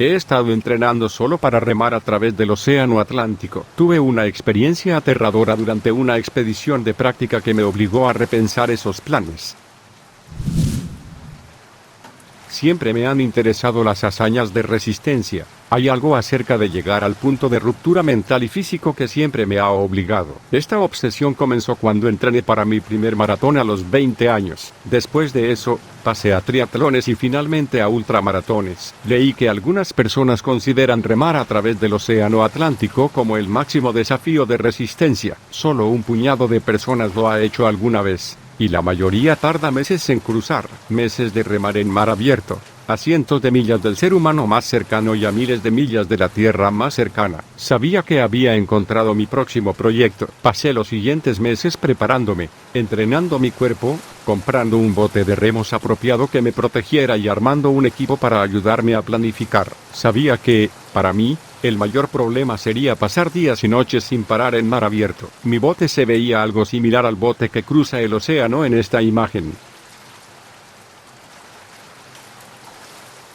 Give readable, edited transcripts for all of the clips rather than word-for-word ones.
He estado entrenando solo para remar a través del Océano Atlántico. Tuve una experiencia aterradora durante una expedición de práctica que me obligó a repensar esos planes. Siempre me han interesado las hazañas de resistencia. Hay algo acerca de llegar al punto de ruptura mental y físico que siempre me ha obligado. Esta obsesión comenzó cuando entrené para mi primer maratón a los 20 años. Después de eso, pasé a triatlones y finalmente a ultramaratones. Leí que algunas personas consideran remar a través del Océano Atlántico como el máximo desafío de resistencia. Solo un puñado de personas lo ha hecho alguna vez. Y la mayoría tarda meses en cruzar, meses de remar en mar abierto, a cientos de millas del ser humano más cercano y a miles de millas de la tierra más cercana. Sabía que había encontrado mi próximo proyecto. Pasé los siguientes meses preparándome, entrenando mi cuerpo, comprando un bote de remos apropiado que me protegiera y armando un equipo para ayudarme a planificar. Sabía que, para mí, el mayor problema sería pasar días y noches sin parar en mar abierto. Mi bote se veía algo similar al bote que cruza el océano en esta imagen.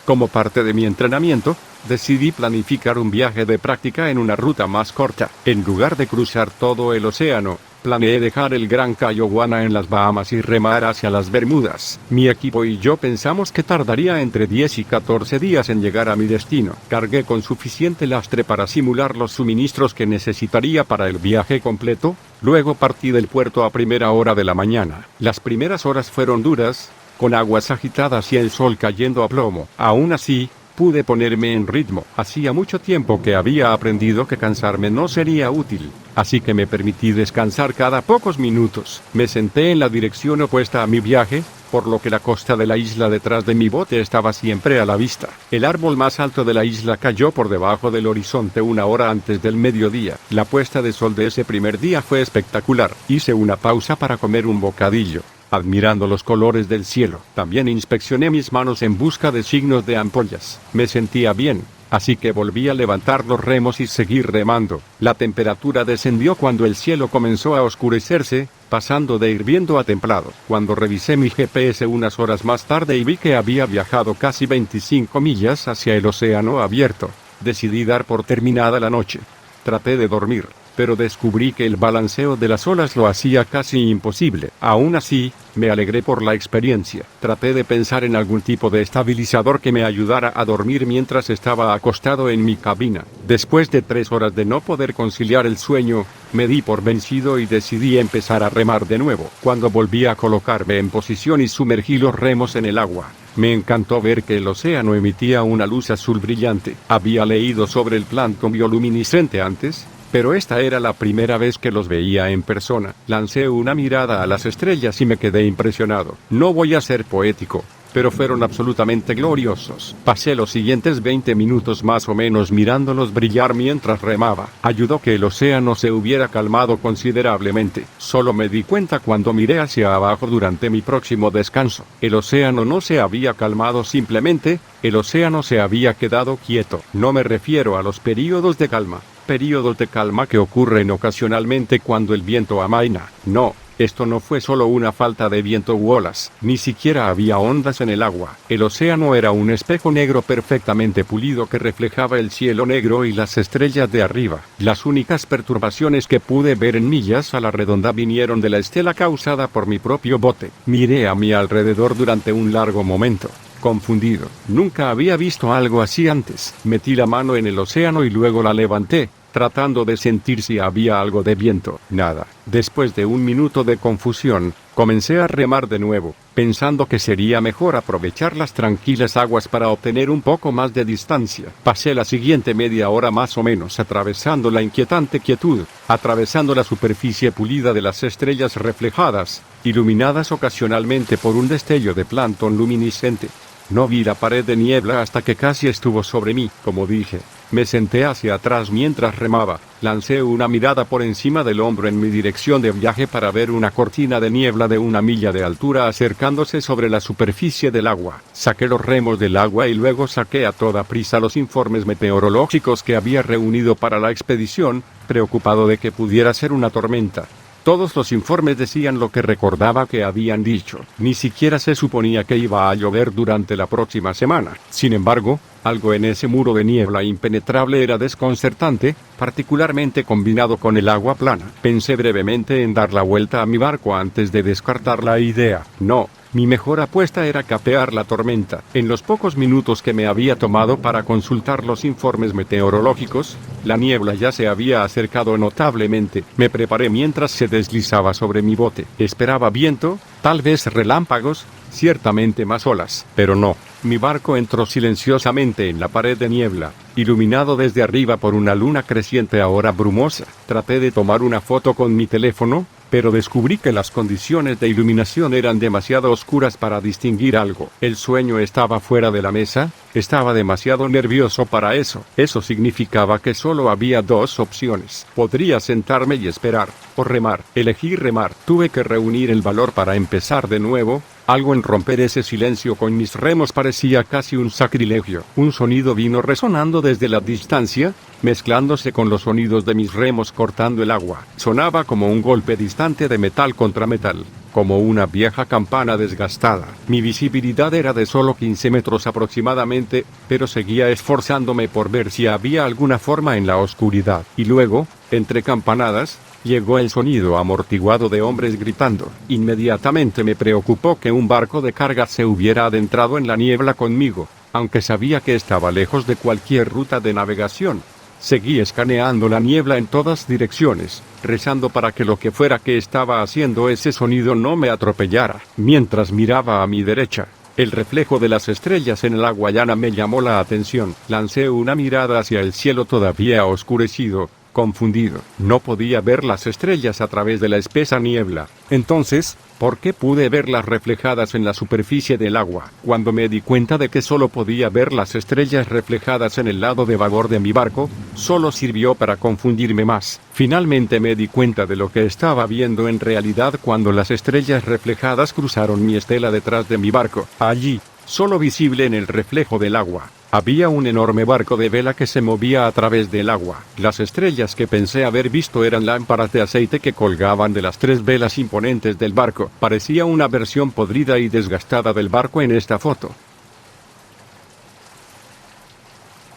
Como parte de mi entrenamiento, decidí planificar un viaje de práctica en una ruta más corta. En lugar de cruzar todo el océano, planeé dejar el Gran Cayo Guana en las Bahamas y remar hacia las Bermudas. Mi equipo y yo pensamos que tardaría entre 10 y 14 días en llegar a mi destino. Cargué con suficiente lastre para simular los suministros que necesitaría para el viaje completo. Luego partí del puerto a primera hora de la mañana. Las primeras horas fueron duras, con aguas agitadas y el sol cayendo a plomo. Aún así, pude ponerme en ritmo. Hacía mucho tiempo que había aprendido que cansarme no sería útil, así que me permití descansar cada pocos minutos. Me senté en la dirección opuesta a mi viaje, por lo que la costa de la isla detrás de mi bote estaba siempre a la vista. El árbol más alto de la isla cayó por debajo del horizonte una hora antes del mediodía. La puesta de sol de ese primer día fue espectacular. Hice una pausa para comer un bocadillo, admirando los colores del cielo. También inspeccioné mis manos en busca de signos de ampollas. Me sentía bien, así que volví a levantar los remos y seguir remando. La temperatura descendió cuando el cielo comenzó a oscurecerse, pasando de hirviendo a templado. Cuando revisé mi GPS unas horas más tarde y vi que había viajado casi 25 millas hacia el océano abierto, decidí dar por terminada la noche. Traté de dormir, pero descubrí que el balanceo de las olas lo hacía casi imposible. Aún así, me alegré por la experiencia. Traté de pensar en algún tipo de estabilizador que me ayudara a dormir mientras estaba acostado en mi cabina. Después de 3 horas de no poder conciliar el sueño, me di por vencido y decidí empezar a remar de nuevo. Cuando volví a colocarme en posición y sumergí los remos en el agua, me encantó ver que el océano emitía una luz azul brillante. Había leído sobre el plancton bioluminiscente antes, pero esta era la primera vez que los veía en persona. Lancé una mirada a las estrellas y me quedé impresionado. No voy a ser poético, pero fueron absolutamente gloriosos. Pasé los siguientes 20 minutos más o menos mirándolos brillar mientras remaba. Ayudó que el océano se hubiera calmado considerablemente. Solo me di cuenta cuando miré hacia abajo durante mi próximo descanso. El océano no se había calmado simplemente, el océano se había quedado quieto. No me refiero a los períodos de calma que ocurren ocasionalmente cuando el viento amaina. No, esto no fue solo una falta de viento u olas, ni siquiera había ondas en el agua. El océano era un espejo negro perfectamente pulido que reflejaba el cielo negro y las estrellas de arriba. Las únicas perturbaciones que pude ver en millas a la redonda vinieron de la estela causada por mi propio bote. Miré a mi alrededor durante un largo momento, confundido. Nunca había visto algo así antes. Metí la mano en el océano y luego la levanté, tratando de sentir si había algo de viento. Nada. Después de un minuto de confusión, comencé a remar de nuevo, pensando que sería mejor aprovechar las tranquilas aguas para obtener un poco más de distancia. Pasé la siguiente media hora más o menos atravesando la inquietante quietud, atravesando la superficie pulida de las estrellas reflejadas, iluminadas ocasionalmente por un destello de plancton luminiscente. No vi la pared de niebla hasta que casi estuvo sobre mí. Como dije, me senté hacia atrás mientras remaba. Lancé una mirada por encima del hombro en mi dirección de viaje para ver una cortina de niebla de 1 milla de altura acercándose sobre la superficie del agua. Saqué los remos del agua y luego saqué a toda prisa los informes meteorológicos que había reunido para la expedición, preocupado de que pudiera ser una tormenta. Todos los informes decían lo que recordaba que habían dicho. Ni siquiera se suponía que iba a llover durante la próxima semana. Sin embargo, Algo en ese muro de niebla impenetrable era desconcertante, particularmente combinado con el agua plana. Pensé brevemente en dar la vuelta a mi barco antes de descartar la idea. No. Mi mejor apuesta era capear la tormenta. En los pocos minutos que me había tomado para consultar los informes meteorológicos, la niebla ya se había acercado notablemente. Me preparé mientras se deslizaba sobre mi bote. Esperaba viento, tal vez relámpagos, ciertamente más olas, pero no. Mi barco entró silenciosamente en la pared de niebla, iluminado desde arriba por una luna creciente ahora brumosa. Traté de tomar una foto con mi teléfono, pero descubrí que las condiciones de iluminación eran demasiado oscuras para distinguir algo. El sueño estaba fuera de la mesa, estaba demasiado nervioso para eso. Eso significaba que solo había dos opciones. Podría sentarme y esperar, o remar. Elegí remar. Tuve que reunir el valor para empezar de nuevo. Algo en romper ese silencio con mis remos parecía casi un sacrilegio. Un sonido vino resonando desde la distancia, mezclándose con los sonidos de mis remos cortando el agua. Sonaba como un golpe distante de metal contra metal, como una vieja campana desgastada. Mi visibilidad era de solo 15 metros aproximadamente, pero seguía esforzándome por ver si había alguna forma en la oscuridad. Y luego, entre campanadas, llegó el sonido amortiguado de hombres gritando. Inmediatamente me preocupó que un barco de carga se hubiera adentrado en la niebla conmigo, aunque sabía que estaba lejos de cualquier ruta de navegación. Seguí escaneando la niebla en todas direcciones, rezando para que lo que fuera que estaba haciendo ese sonido no me atropellara. Mientras miraba a mi derecha, el reflejo de las estrellas en el agua llana me llamó la atención. Lancé una mirada hacia el cielo todavía oscurecido. Confundido, no podía ver las estrellas a través de la espesa niebla. Entonces, ¿por qué pude verlas reflejadas en la superficie del agua? Cuando me di cuenta de que solo podía ver las estrellas reflejadas en el lado de babor de mi barco, solo sirvió para confundirme más. Finalmente me di cuenta de lo que estaba viendo en realidad cuando las estrellas reflejadas cruzaron mi estela detrás de mi barco. Allí, solo visible en el reflejo del agua, había un enorme barco de vela que se movía a través del agua. Las estrellas que pensé haber visto eran lámparas de aceite que colgaban de las 3 velas imponentes del barco. Parecía una versión podrida y desgastada del barco en esta foto.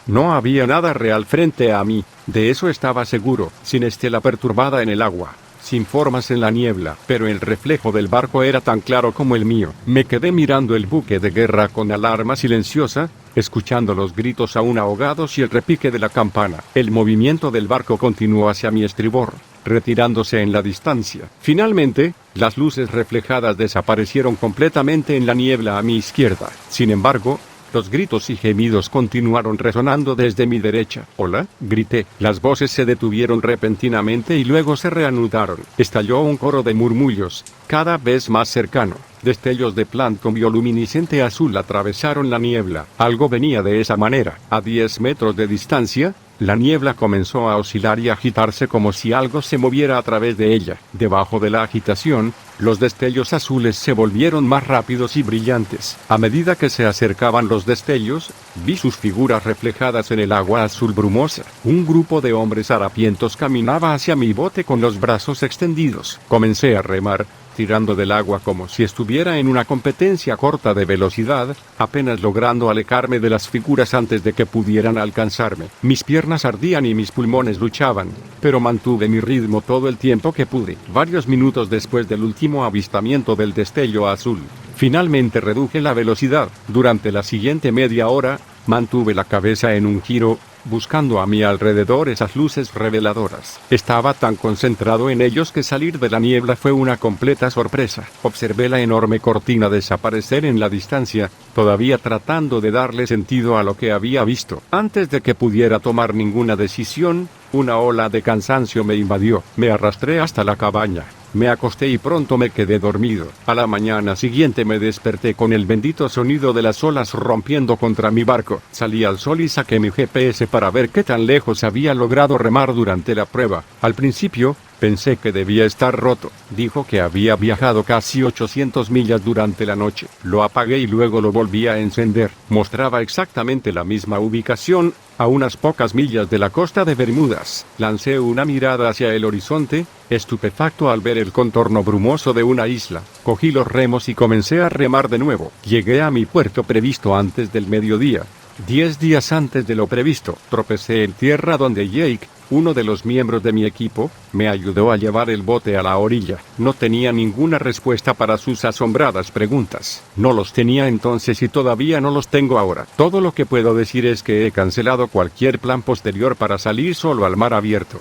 No había nada real frente a mí, de eso estaba seguro, sin estela perturbada en el agua, sin formas en la niebla, pero el reflejo del barco era tan claro como el mío. Me quedé mirando el buque de guerra con alarma silenciosa, escuchando los gritos aún ahogados y el repique de la campana. El movimiento del barco continuó hacia mi estribor, retirándose en la distancia. Finalmente, las luces reflejadas desaparecieron completamente en la niebla a mi izquierda. Sin embargo, los gritos y gemidos continuaron resonando desde mi derecha. «¿Hola?», grité. Las voces se detuvieron repentinamente y luego se reanudaron. Estalló un coro de murmullos, cada vez más cercano. Destellos de plancton bioluminiscente azul atravesaron la niebla. Algo venía de esa manera. A 10 metros de distancia, la niebla comenzó a oscilar y agitarse como si algo se moviera a través de ella. Debajo de la agitación, los destellos azules se volvieron más rápidos y brillantes. A medida que se acercaban los destellos, vi sus figuras reflejadas en el agua azul brumosa. Un grupo de hombres harapientos caminaba hacia mi bote con los brazos extendidos. Comencé a remar, tirando del agua como si estuviera en una competencia corta de velocidad, apenas logrando alejarme de las figuras antes de que pudieran alcanzarme. Mis piernas ardían y mis pulmones luchaban, pero mantuve mi ritmo todo el tiempo que pude. Varios minutos después del último avistamiento del destello azul, finalmente reduje la velocidad. Durante la siguiente media hora, mantuve la cabeza en un giro, buscando a mi alrededor esas luces reveladoras. Estaba tan concentrado en ellos que salir de la niebla fue una completa sorpresa. Observé la enorme cortina desaparecer en la distancia, todavía tratando de darle sentido a lo que había visto. Antes de que pudiera tomar ninguna decisión, una ola de cansancio me invadió. Me arrastré hasta la cabaña. Me acosté y pronto me quedé dormido. A la mañana siguiente me desperté con el bendito sonido de las olas rompiendo contra mi barco. Salí al sol y saqué mi GPS para ver qué tan lejos había logrado remar durante la prueba. Al principio, pensé que debía estar roto. Dijo que había viajado casi 800 millas durante la noche. Lo apagué y luego lo volví a encender. Mostraba exactamente la misma ubicación, a unas pocas millas de la costa de Bermudas. Lancé una mirada hacia el horizonte, estupefacto al ver el contorno brumoso de una isla. Cogí los remos y comencé a remar de nuevo. Llegué a mi puerto previsto antes del mediodía. 10 días antes de lo previsto, tropecé en tierra donde Jake, uno de los miembros de mi equipo, me ayudó a llevar el bote a la orilla. No tenía ninguna respuesta para sus asombradas preguntas. No los tenía entonces y todavía no los tengo ahora. Todo lo que puedo decir es que he cancelado cualquier plan posterior para salir solo al mar abierto.